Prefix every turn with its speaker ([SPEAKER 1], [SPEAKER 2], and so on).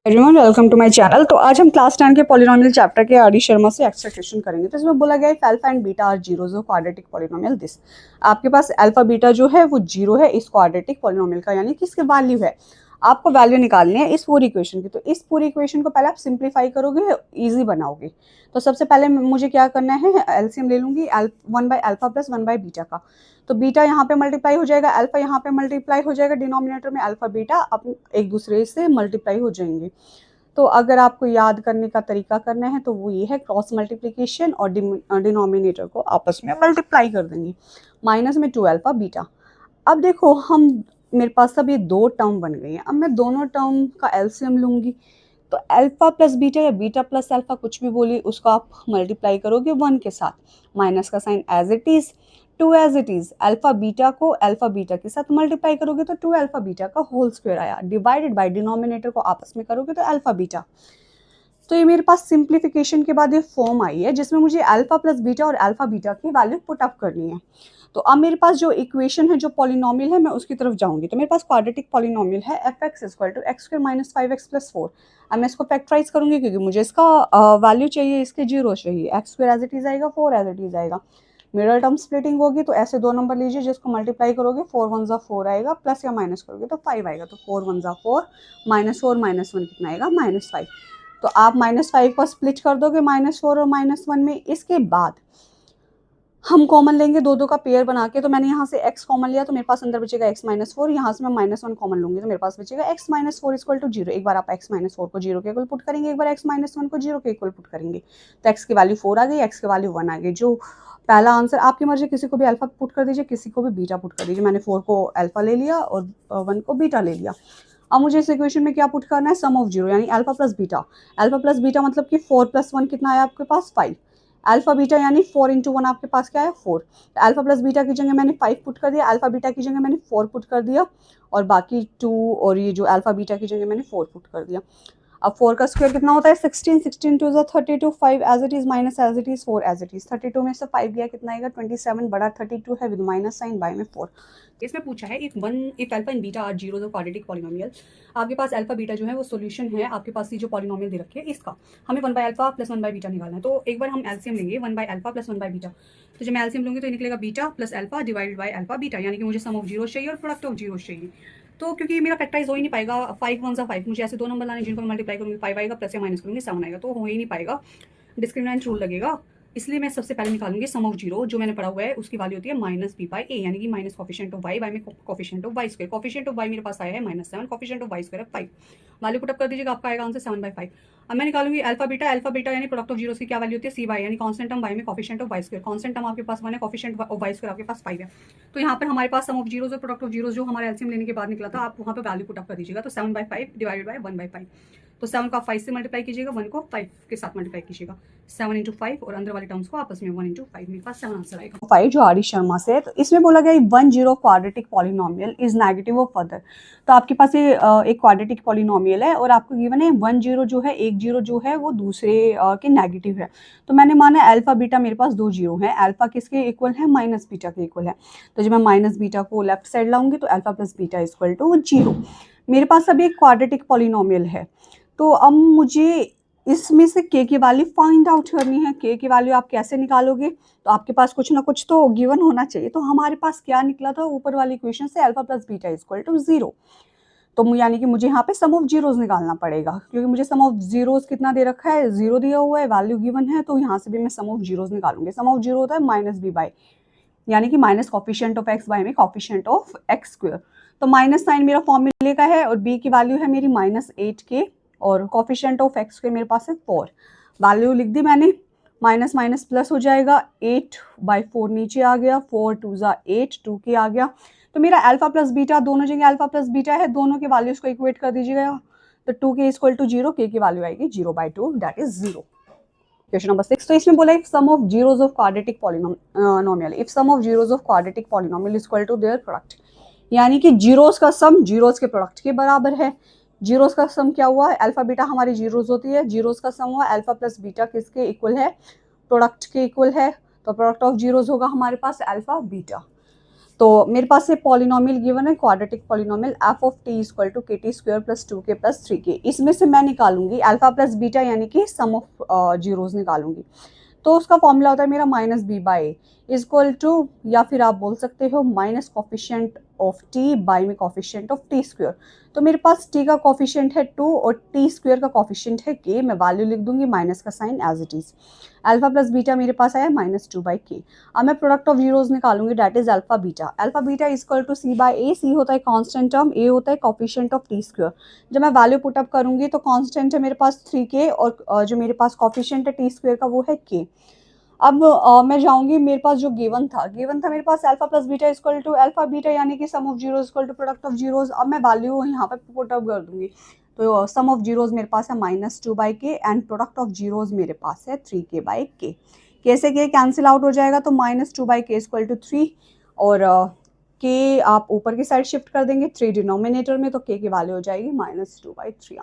[SPEAKER 1] Everyone welcome to my channel. तो आज हम क्लास 10 के पॉलिनोमियल चैप्टर के आर डी शर्मा से एक्स्ट्रा क्वेश्चन करेंगे। तो इसमें बोला गया है alpha and beta are zeros of quadratic polynomial this. आपके पास अल्फा बीटा जो है वो जीरो है इस क्वाड्रेटिक पॉलिनोमियल का, यानी कि इसके वैल्यू है। आपको वैल्यू निकालनी है इस पूरी इक्वेशन की। तो इस पूरी इक्वेशन को पहले आप सिंप्लीफाई करोगे, ईजी बनाओगे। तो सबसे पहले मुझे क्या करना है, एलसीएम ले लूंगी 1/अल्फा प्लस 1/बीटा का। तो बीटा यहाँ पे मल्टीप्लाई हो जाएगा, अल्फा यहाँ पे मल्टीप्लाई हो जाएगा, डिनोमिनेटर में अल्फा बीटा अब एक दूसरे से मल्टीप्लाई हो जाएंगे। तो अगर आपको याद करने का तरीका करना है तो वो ये है, क्रॉस मल्टीप्लिकेशन और डिनोमिनेटर को आपस में मल्टीप्लाई कर देंगे। माइनस में 2 अल्फा बीटा। अब देखो हम, मेरे पास अब ये दो टर्म बन गई हैं। अब मैं दोनों टर्म का एलसीएम लूंगी। तो अल्फा प्लस बीटा या बीटा प्लस अल्फा कुछ भी बोलिए, उसको आप मल्टीप्लाई करोगे 1 के साथ। माइनस का sign as it is, 2 as it is. Alpha beta को अल्फा बीटा के साथ मल्टीप्लाई करोगे तो 2 अल्फा बीटा का होल स्क्वायर आया, डिवाइडेड बाय डिनोमिनेटर को आपस में करोगे तो अल्फा बीटा। तो ये मेरे पास सिंप्लीफिकेशन के बाद ये फॉर्म आई है जिसमें मुझे अल्फा प्लस बीटा और अल्फा बीटा की वैल्यू पुट अप करनी है। तो अब मेरे पास जो इक्वेशन है, जो पॉलिनोमियल है, मैं उसकी तरफ जाऊंगी। तो मेरे पास क्वाड्रेटिक पॉलिनोमियल है f x equal to x square minus 5x plus 4। अब मैं इसको फैक्टराइज करूंगी क्योंकि मुझे इसका वैल्यू चाहिए, इसके जीरो चाहिए। X square as it is आएगा, 4 एज इट इज आएगा। मिडल टर्म स्प्लिटिंग होगी तो ऐसे दो नंबर लीजिए जिसको मल्टीप्लाई करोगे 4 1 जा 4 आएगा, प्लस या माइनस करोगे तो 5 आएगा। तो 4 1 जा 4, -4 -1 कितना आएगा, -5। तो आप -5 को स्प्लिट कर दोगे -4 और -1 में। इसके बाद हम कॉमन लेंगे दो दो का पेयर बना के। तो मैंने यहाँ से x कॉमन लिया तो मेरे पास अंदर बचेगा x -4। यहाँ से मैं -1 कॉमन लूंगी तो मेरे पास बचेगा x -4 इक्वल टू 0। एक बार आप x -4 को 0 के इक्वल पुट करेंगे, एक बार x -1 को 0 के इक्वल पुट करेंगे। तो x की वैल्यू 4 आ गई, x की वैल्यू 1 आ गई। जो पहला आंसर, आपकी मर्जी, किसी को भी अल्फा पुट कर दीजिए, किसी को भी बीटा पुट कर दीजिए। मैंने 4 को अल्फा ले लिया और 1 को बीटा ले लिया। अब मुझे इस इक्वेशन में क्या पुट करना है, सम ऑफ जीरो, यानी alpha plus beta. Alpha plus beta मतलब कि 4 + 1 कितना आया आपके पास, 5। अल्फा बीटा यानी 4 × 1 आपके पास क्या है, 4। तो अल्फा प्लस बीटा की जगह मैंने 5 पुट कर दिया, अल्फा बीटा की जगह मैंने 4 पुट कर दिया, और बाकी 2 और ये जो अल्फा बीटा की जगह मैंने 4 पुट कर दिया। अब 4 का स्क्वायर कितना होता है, 16। 16 2 = 32, 5 as it is minus as it is 4 as it is. 32 में से 5 गया कितना आएगा, 27 बड़ा 32 है विद माइनस साइन, बाय में 4। इसमें पूछा है if alpha and beta are zeros of quadratic polynomial. आपके पास अल्फा बीटा जो है वो सॉल्यूशन है, आपके पास ये जो पॉलिनोमियल दे रखे है इसका हमें 1/अल्फा प्लस 1/बीटा निकालना है। तो एक बार हम एलसीएम लेंगे 1/अल्फा प्लस 1/बीटा। तो जब मैं एलसीएम लूंगी तो ये निकलेगा beta plus alpha divided by alpha beta, यानी कि मुझे सम ऑफ जीरो चाहिए और प्रोडक्ट ऑफ जीरो चाहिए। तो क्योंकि मेरा फैक्टराइज हो ही नहीं पाएगा, 5 1 5, मुझे ऐसे दो नंबर लाने जिनको मल्टीप्लाई करूंगी 5 आएगा, प्लस या माइनस करूंगी 7 आएगा, तो हो ही नहीं पाएगा, डिस्क्रिमिनेंट रूल लगेगा। इसलिए मैं सबसे पहले निकालूंगी सम ऑफ जीरो। जो मैंने पढ़ा हुआ है उसकी वैल्यू होती है -b/a, यानी कि minus coefficient of y by में coefficient of y square. Coefficient of y मेरे पास आया है -7, कॉफिशिएंट ऑफ y स्क्वायर है 5। वैल्यू पुट अप कर दीजिएगा, आपका आएगा आंसर 7/5। अब मैं निकालूंगी अल्फा बीटा। अल्फा बीटा यानी प्रोडक्ट ऑफ जीरोस की क्या वैल्यू होती है, c/y, यानी कांस्टेंट टर्म y में coefficient of y square. Constant term आपके पास 1 है, कॉफिशिएंट ऑफ y स्क्वायर आपके पास 5 है। तो यहाँ पर हमारे पास सम ऑफ जीरोस और प्रोडक्ट ऑफ जीरोस जो हमारे एलसीएम लेने के बाद निकला था, आप वहाँ पे वैल्यू पुट अप कर दीजिएगा। तो 7/5 डिवाइडेड बाय 1/5। तो 7 को आप 5 से मल्टीप्लाई कीजिएगा, 1 को 5 के साथ मल्टीप्लाई कीजिएगा। 7 × 5 और अंदर वाले टर्म्स को आपस में 1 × 5, मेरे पास 7 आंसर आएगा। 5 जो आर डी शर्मा से है। तो इसमें बोला गया 1 0 क्वाड्रेटिक पॉलिनोमियल इज नेगेटिव और फर्दर। तो आपके पास ये एक क्वाड्रेटिक पॉलिनोमियल है और आपको गिवन है 1 0 जो है, एक जीरो जो है वो दूसरे के नेगेटिव है। तो मैंने माना अल्फा बीटा मेरे पास दो जीरो है, अल्फा किसके इक्वल है, माइनस बीटा के इक्वल है। तो जब मैं माइनस बीटा को लेफ्ट साइड लाऊंगी तो alpha plus beta equal to 0। मेरे पास अभी एक क्वाड्रेटिक पॉलिनोमियल है। तो अब मुझे इसमें से k की वैल्यू फाइंड आउट करनी है। k की वैल्यू आप कैसे निकालोगे, तो आपके पास कुछ ना कुछ तो गिवन होना चाहिए। तो हमारे पास क्या निकला था ऊपर वाली इक्वेशन से, alpha plus beta equal to 0। तो यानी कि मुझे यहाँ पे सम ऑफ जीरोस निकालना पड़ेगा, क्योंकि मुझे सम ऑफ जीरोस कितना दे रखा है, 0 दिया हुआ है, वैल्यू गिवन है। तो यहाँ से भी मैं सम ऑफ जीरोस निकालूंगी। सम ऑफ जीरो होता है -b/, यानी कि minus coefficient of x by में कॉफिशिएंट ऑफ x स्क्वायर। तो माइनस साइन मेरा फॉर्मूले का है और b की वैल्यू है मेरी -8k और कॉफिशिएंट ऑफ x के मेरे पास है 4। वैल्यू लिख दी मैंने, माइनस माइनस प्लस हो जाएगा, 8/4 नीचे आ गया, 4 2 = 8, 2k आ गया। तो मेरा अल्फा प्लस बीटा दोनों जगह अल्फा प्लस बीटा है, दोनों के वैल्यूज को इक्वेट कर दीजिएगा। तो 2k इक्वल टू 0, k की वैल्यू आएगी 0/2, दैट इज 0। Question number 6। तो इसमें बोला sum of zeros of quadratic polynomial, if sum of zeros of quadratic polynomial is equal to their product, यानी कि जीरोस का सम जीरोस के प्रोडक्ट के बराबर है। जीरोस का सम क्या हुआ है, अल्फा बीटा हमारी जीरोस होती है, जीरोस का सम हुआ अल्फा प्लस बीटा किसके इक्वल है, प्रोडक्ट के इक्वल है। तो प्रोडक्ट ऑफ जीरोस होगा हमारे पास अल्फा बीटा। तो मेरे पास ये पॉलिनोमियल गिवन है, quadratic polynomial f of t equal to k t square plus 2k plus 3k। इसमें से मैं निकालूंगी अल्फा प्लस बीटा यानी कि सम ऑफ जीरोज निकालूंगी। तो उसका फॉर्मूला होता है मेरा minus b by a equal to, या फिर आप बोल सकते हो minus coefficient of t by में कॉफिशिएंट ऑफ टी स्क्वायर। तो मेरे पास टी का कॉफिशिएंट है 2 और टी स्क्वायर का कॉफिशिएंट है के। मैं वैल्यू लिख दूंगी, माइनस का sign as it is. Alpha plus beta मेरे पास आया -2/k। अब मैं प्रोडक्ट ऑफ जीरोज निकालूंगी, that is alpha beta. Alpha beta equal to c by a. C होता है कांस्टेंट टर्म, ए होता है कॉफिशिएंट ऑफ टी स्क्वायर। जब मैं वैल्यू पुटअप करूंगी तो कांस्टेंट है मेरे पास 3k और जो मेरे पास कॉफिशिएंट है टी स्क्वायर का वो है k। अब मैं जाऊंगी, मेरे पास जो गिवन था मेरे पास alpha plus beta equal to alpha beta यानी कि sum of zeros equal to product of zeros. अब मैं वैल्यू यहाँ पे पुट अप कर दूंगी, तो सम ऑफ जीरोज मेरे पास है -2/k and product of zeros मेरे पास है 3k/k। कैसे के कैंसिल आउट हो जाएगा, तो -2/k इक्वल टू 3 और k आप ऊपर की साइड शिफ्ट कर देंगे 3 डिनोमिनेटर में, तो k की वैल्यू हो जाएगी -2/3।